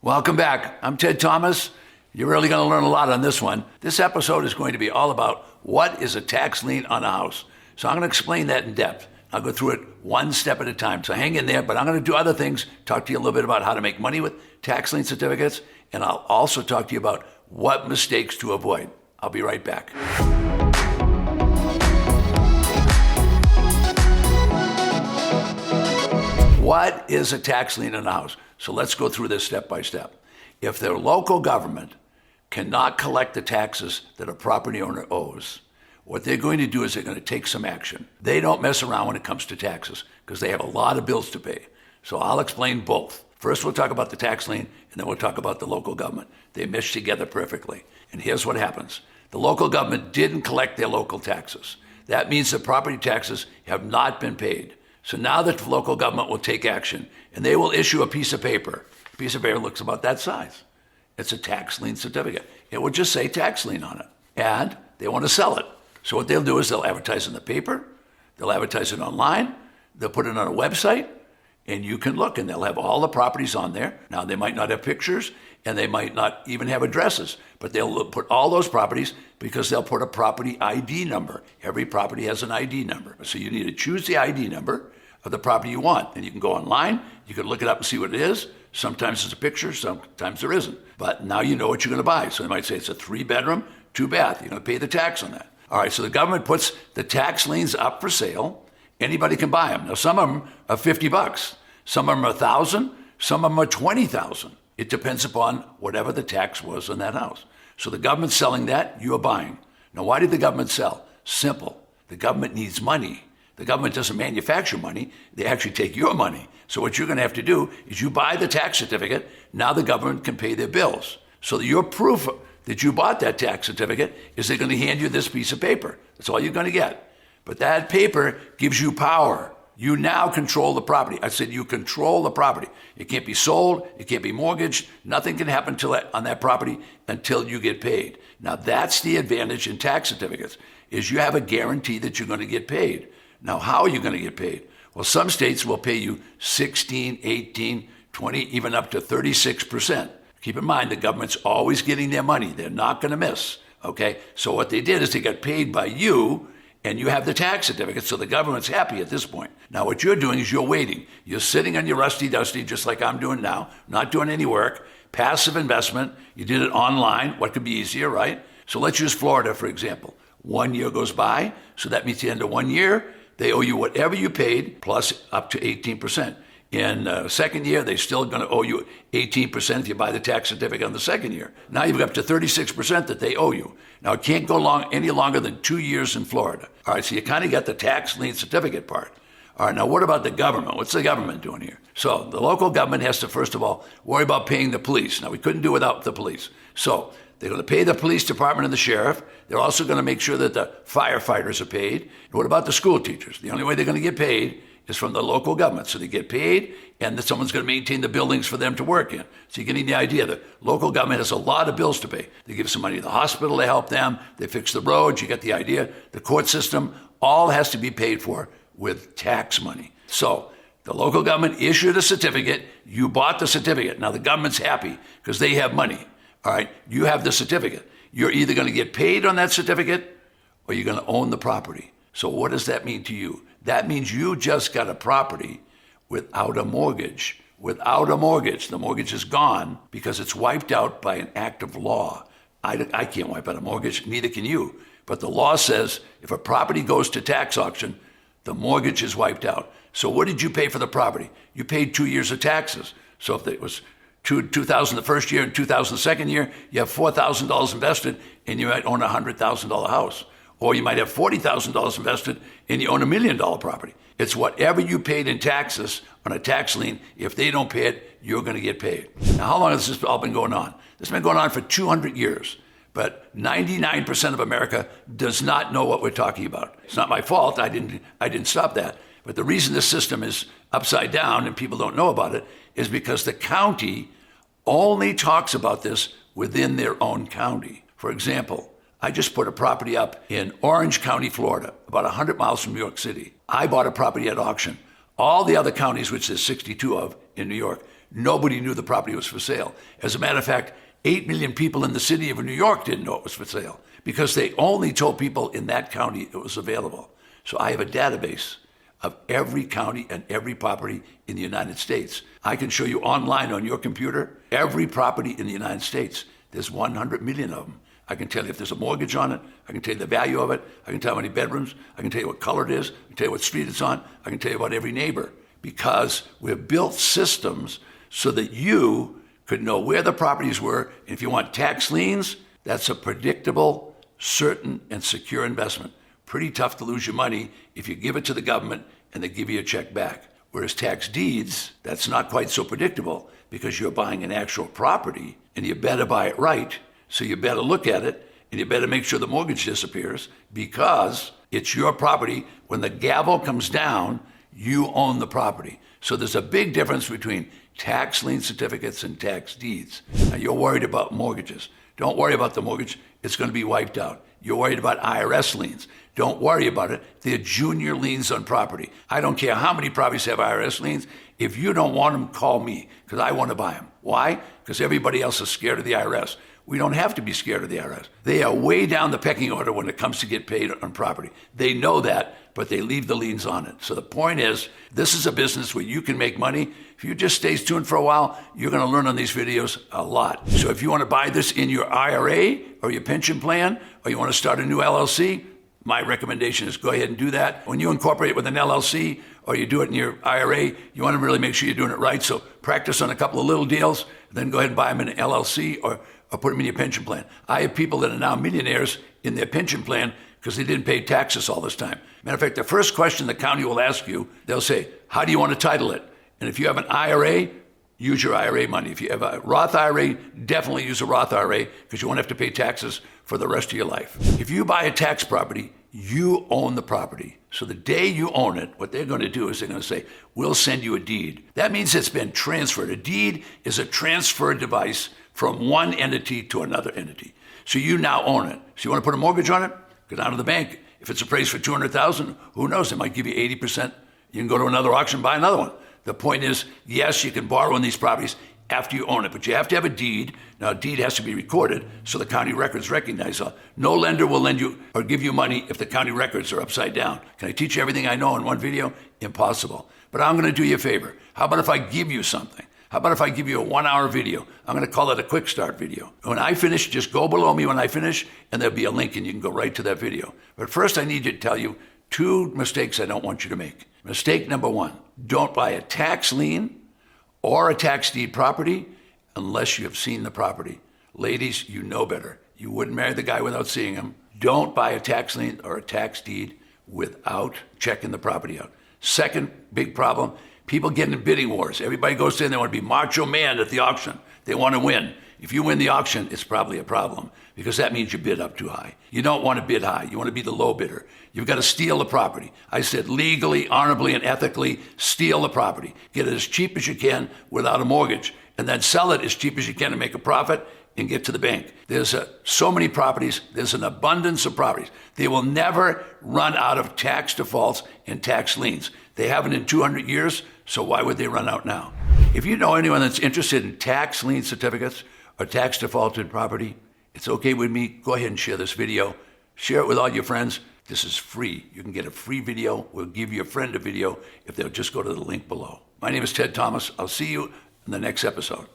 Welcome back. I'm Ted Thomas. You're really going to learn a lot on this one. This episode is going to be all about what is a tax lien on a house. So I'm going to explain that in depth. I'll go through it one step at a time. So hang in there, but I'm going to do other things, talk to you a little bit about how to make money with tax lien certificates, and I'll also talk to you about what mistakes to avoid. I'll be right back. What is a tax lien on a house? So let's go through this step by step. If their local government cannot collect the taxes that a property owner owes, what they're going to do is they're going to take some action. They don't mess around when it comes to taxes because they have a lot of bills to pay. So I'll explain both. First, we'll talk about the tax lien, and then we'll talk about the local government. They mesh together perfectly. And here's what happens. The local government didn't collect their local taxes. That means the property taxes have not been paid. So now the local government will take action, and they will issue a piece of paper. A piece of paper looks about that size. It's a tax lien certificate. It will just say tax lien on it, and they want to sell it. So what they'll do is they'll advertise in the paper, they'll advertise it online, they'll put it on a website, and you can look, and they'll have all the properties on there. Now, they might not have pictures, and they might not even have addresses, but they'll put all those properties because they'll put a property ID number. Every property has an ID number. So you need to choose the ID number of the property you want. And you can go online, you can look it up and see what it is. Sometimes it's a picture, sometimes there isn't. But now you know what you're going to buy. So they might say it's a 3-bedroom, 2-bath. You're going to pay the tax on that. All right, so the government puts the tax liens up for sale. Anybody can buy them. Now, some of them are $50. Some of them are $1,000. Some of them are $20,000. It depends upon whatever the tax was on that house. So the government's selling that, you're buying. Now, why did the government sell? Simple. The government needs money. The government doesn't manufacture money. They actually take your money. So what you're going to have to do is you buy the tax certificate. Now the government can pay their bills. So your proof that you bought that tax certificate is they're going to hand you this piece of paper. That's all you're going to get. But that paper gives you power. You now control the property. I said you control the property. It can't be sold. It can't be mortgaged. Nothing can happen on that property until you get paid. Now that's the advantage in tax certificates, is you have a guarantee that you're going to get paid. Now, how are you going to get paid? Well, some states will pay you 16, 18, 20, even up to 36%. Keep in mind, the government's always getting their money. They're not going to miss, okay? So what they did is they got paid by you, and you have the tax certificate, so the government's happy at this point. Now, what you're doing is you're waiting. You're sitting on your rusty dusty, just like I'm doing now, not doing any work, passive investment. You did it online. What could be easier, right? So let's use Florida, for example. 1 year goes by, so that means the end of 1 year, they owe you whatever you paid plus up to 18%. In the second year, they're still going to owe you 18% if you buy the tax certificate on the second year. Now you've got up to 36% that they owe you. Now it can't go any longer than 2 years in Florida. All right, so you kind of got the tax lien certificate part. All right, now what about the government? What's the government doing here? So the local government has to, first of all, worry about paying the police. Now we couldn't do without the police. So they're going to pay the police department and the sheriff. They're also going to make sure that the firefighters are paid. And what about the school teachers? The only way they're going to get paid is from the local government. So they get paid, and then someone's going to maintain the buildings for them to work in. So you're getting the idea that local government has a lot of bills to pay. They give some money to the hospital to help them. They fix the roads. You get the idea. The court system all has to be paid for with tax money. So the local government issued a certificate. You bought the certificate. Now the government's happy because they have money. All right, you have the certificate. You're either going to get paid on that certificate or you're going to own the property. So what does that mean to you? That means you just got a property without a mortgage. Without a mortgage. The mortgage is gone because it's wiped out by an act of law. I can't wipe out a mortgage, neither can you. But the law says if a property goes to tax auction, the mortgage is wiped out. So what did you pay for the property? You paid 2 years of taxes. So if it was $2,000 the first year and $2,000 the second year, you have $4,000 invested and you might own a $100,000 house. Or you might have $40,000 invested and you own $1 million property. It's whatever you paid in taxes on a tax lien. If they don't pay it, you're going to get paid. Now, how long has this all been going on? This has been going on for 200 years. But 99% of America does not know what we're talking about. It's not my fault. I didn't stop that. But the reason this system is upside down and people don't know about it is because the county only talks about this within their own county. For example, I just put a property up in Orange County, Florida, about 100 miles from New York City. I bought a property at auction. All the other counties, which there's 62 of in New York, nobody knew the property was for sale. As a matter of fact, 8 million people in the city of New York didn't know it was for sale because they only told people in that county it was available. So I have a database of every county and every property in the United States. I can show you online on your computer every property in the United States. There's 100 million of them. I can tell you if there's a mortgage on it. I can tell you the value of it. I can tell you how many bedrooms. I can tell you what color it is. I can tell you what street it's on. I can tell you about every neighbor because we've built systems so that you could know where the properties were. And if you want tax liens, that's a predictable, certain, and secure investment. Pretty tough to lose your money if you give it to the government and they give you a check back. Whereas tax deeds, that's not quite so predictable because you're buying an actual property and you better buy it right. So you better look at it and you better make sure the mortgage disappears because it's your property. When the gavel comes down, you own the property. So there's a big difference between tax lien certificates and tax deeds. Now you're worried about mortgages. Don't worry about the mortgage. It's going to be wiped out. You're worried about IRS liens. Don't worry about it. They're junior liens on property. I don't care how many properties have IRS liens. If you don't want them, call me because I want to buy them. Why? Because everybody else is scared of the IRS. We don't have to be scared of the IRS. They are way down the pecking order when it comes to get paid on property. They know that, but they leave the liens on it. So the point is, this is a business where you can make money. If you just stay tuned for a while, you're going to learn on these videos a lot. So if you want to buy this in your IRA or your pension plan, or you want to start a new LLC, my recommendation is go ahead and do that. When you incorporate it with an LLC or you do it in your IRA, you want to really make sure you're doing it right. So practice on a couple of little deals, then go ahead and buy them in an LLC or put them in your pension plan. I have people that are now millionaires in their pension plan because they didn't pay taxes all this time. Matter of fact, the first question the county will ask you, they'll say, how do you want to title it? And if you have an IRA, use your IRA money. If you have a Roth IRA, definitely use a Roth IRA because you won't have to pay taxes for the rest of your life. If you buy a tax property, you own the property. So the day you own it, what they're going to do is they're going to say, we'll send you a deed. That means it's been transferred. A deed is a transfer device from one entity to another entity. So you now own it. So you want to put a mortgage on it? Go down to the bank. If it's appraised for $200,000, who knows? They might give you 80%. You can go to another auction, buy another one. The point is, yes, you can borrow on these properties after you own it, but you have to have a deed. Now, a deed has to be recorded so the county records recognize it. No lender will lend you or give you money if the county records are upside down. Can I teach you everything I know in one video? Impossible. But I'm going to do you a favor. How about if I give you something? How about if I give you a 1-hour video? I'm going to call it a quick start video. When I finish, just go below me when I finish, and there'll be a link, and you can go right to that video. But first, I need you to tell you 2 mistakes I don't want you to make. Mistake number 1, don't buy a tax lien or a tax deed property unless you have seen the property. Ladies, you know better. You wouldn't marry the guy without seeing him. Don't buy a tax lien or a tax deed without checking the property out. Second big problem, people get in bidding wars. Everybody goes in, they want to be macho man at the auction. They want to win. If you win the auction, it's probably a problem because that means you bid up too high. You don't want to bid high. You want to be the low bidder. You've got to steal the property. I said legally, honorably, and ethically steal the property. Get it as cheap as you can without a mortgage, and then sell it as cheap as you can to make a profit and get to the bank. There's so many properties. There's an abundance of properties. They will never run out of tax defaults and tax liens. They haven't in 200 years, so why would they run out now? If you know anyone that's interested in tax lien certificates or tax defaulted property, it's okay with me. Go ahead and share this video. Share it with all your friends. This is free. You can get a free video. We'll give your friend a video if they'll just go to the link below. My name is Ted Thomas. I'll see you in the next episode.